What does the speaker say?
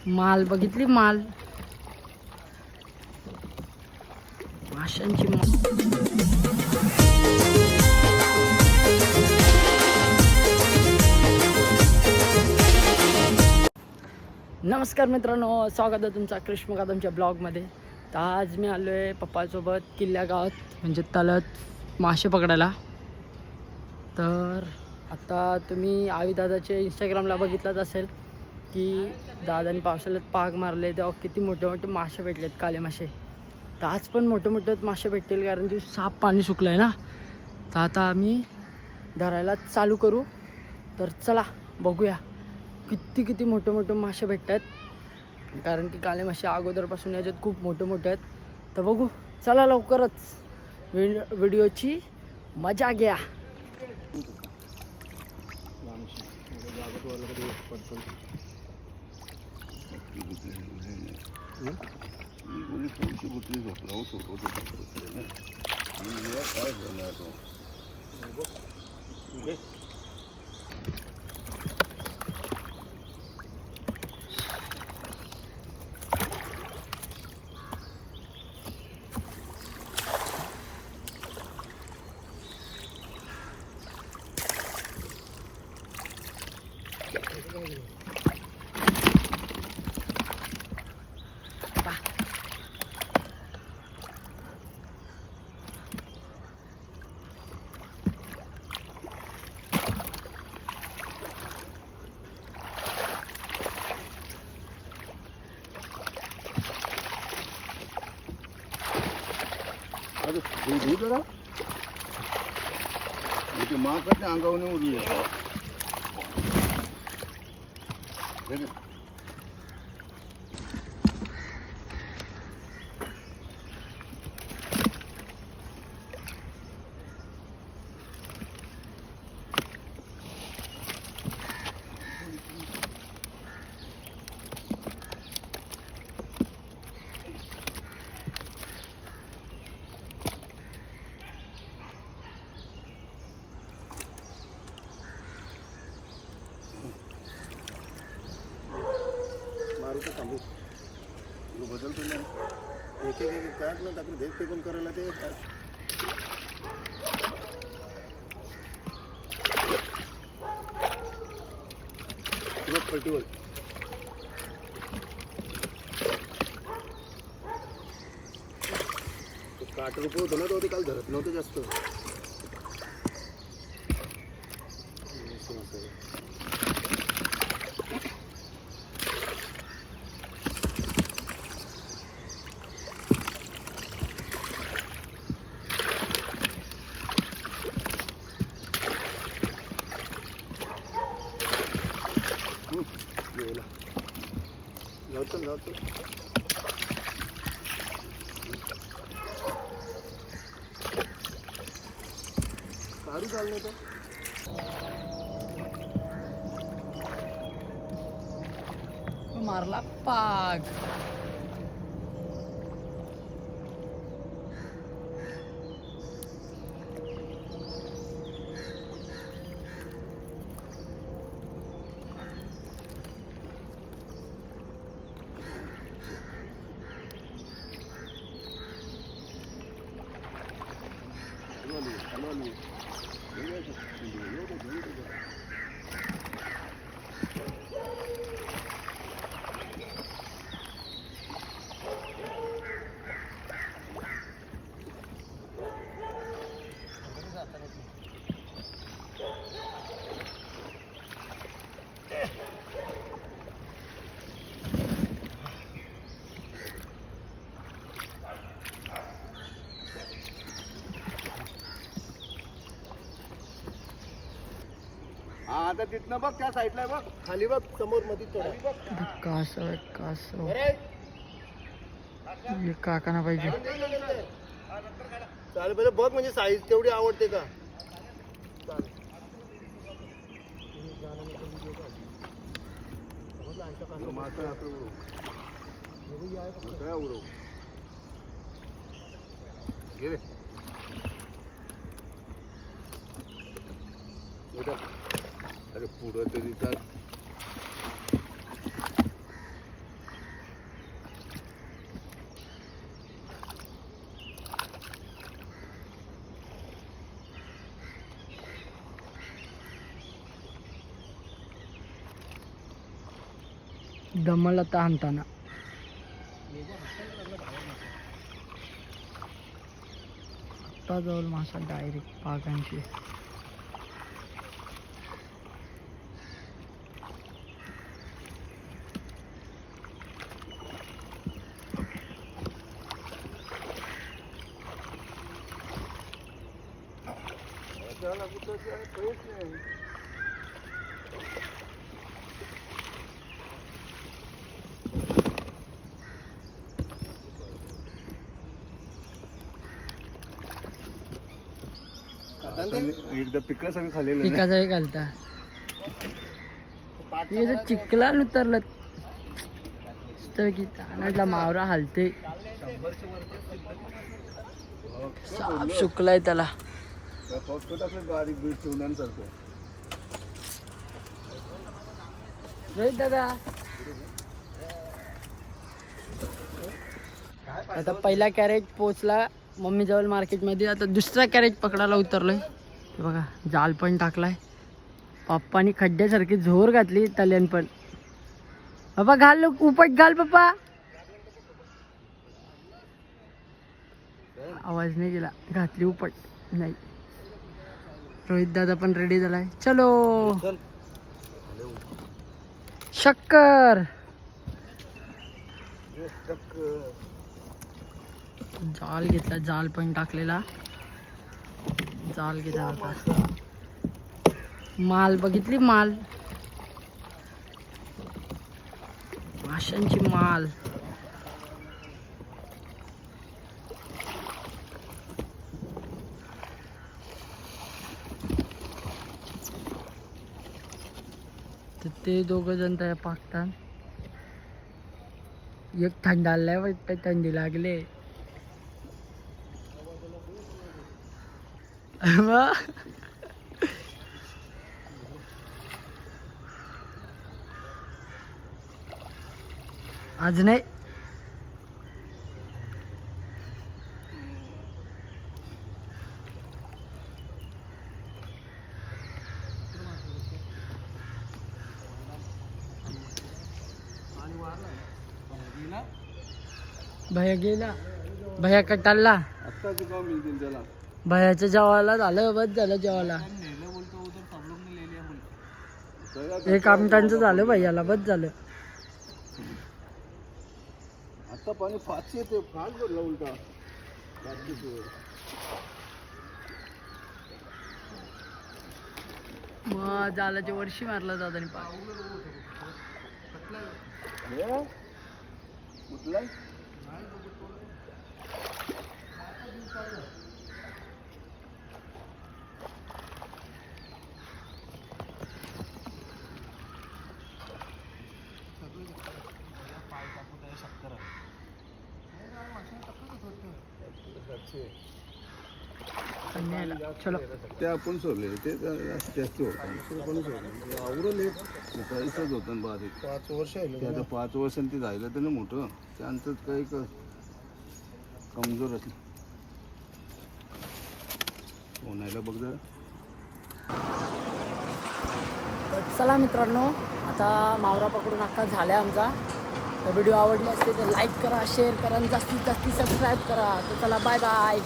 माल बघितली माल माशांची नमस्कार मित्रांनो, स्वागत आहे तुमचा कृष्ण कदमच्या ब्लॉगमध्ये. तर आज मी आलो आहे पप्पासोबत किल्ल्या गावात म्हणजे तलत मासे पकडायला. तर आता तुम्ही आवी दादाचे इंस्टाग्रामला बघितलंच असेल की दादाने पावसाळ्यात पाग मारले तेव्हा किती मोठे मोठे मासे भेटलेत, काले मासे. तर आज पण मोठे मोठे मासे भेटतील कारण की साफ पाणी सुकलं आहे ना. तर आता आम्ही धरायला चालू करू. तर चला बघूया किती मोठे मोठे मासे भेटतात, कारण की काले मासे अगोदरपासून याच्यात खूप मोठे मोठे आहेत. तर बघू, चला लवकरच व्हिडिओची मजा घ्या. माकडे अंगावर उडली बदलतो ना. एक काय ना आपण भेट फेकून करायला ते पलटीवर काट रुपये होतं ना, तो काल धरत नव्हतं जास्त. जातो काढू चाललं तर मारला पाग. आता तिथनं बघ, त्या साईडला बघ, खाली बघ, समोर मध्ये कासव काकाना पाहिजे. चालेल बरं बघ, म्हणजे साईज तेवढी आवडते का. अरे पुढं तरी तर दमल आता आणताना. आता जवळ मासा डायरेक्ट पागांची. एकदा पिका सगळं खाल्लेलं पिकाचाही घालता. हे जर चिखला उतरलं तर की तानातला मावरा हलते. साप सुकलाय त्याला. बारीक बीट ठेवण्यासारखं. रोहित दादा आता पहिला कॅरेट पोचला मम्मी जवळ मार्केटमध्ये. आता दुसरा कॅरेट पकडायला उतरलोय. हे बघा जाल पण टाकलाय. पप्पानी खड्ड्यासारखी झोर घातली तल्यान पण. बाबा घाल उपट घाल पप्पा. आवाज नाही गेला. घातली उपट नाही. रोहित दादा पण रेडी झालाय. चलो शक्कर. जाल घेतला. जाल पण टाकलेला. जाल घेतला आता. माल बघितली माल. माशांची माल. ते दोघ जण त्या पाकतात. एक थंडाला वाटतं थंडी लागले. आज नाही. भैया गेला. भैया कटाला. आता तुका मिळतील त्याला. भैयाच्या जेवायला झालं. बस झालं जेवायला. एक आमटांचं झालं भैयाला. बस झालं. आता पाणी फास्ट येते. फास्ट भरला उलटा. मग जालाच्या वर्षी मारला दादानी पाक. कुठला चलो ते आपण सोडले. ते जास्त होतं. कोणी सोडलं आवडलं. पैसाच होतं बारीक. 5 वर्ष ते आता 5 वर्षांनी ते झालं तर ना मोठं. त्यांचं काही कमजोर असलं. होण्याला बघ जरा. चला मित्रांनो आता मावरा पकडून अख्खा झाला आमचा. तर व्हिडिओ आवडला असेल तर लाईक करा, शेअर करा आणि जास्तीत जास्त सबस्क्राईब करा. तर चला बाय बाय.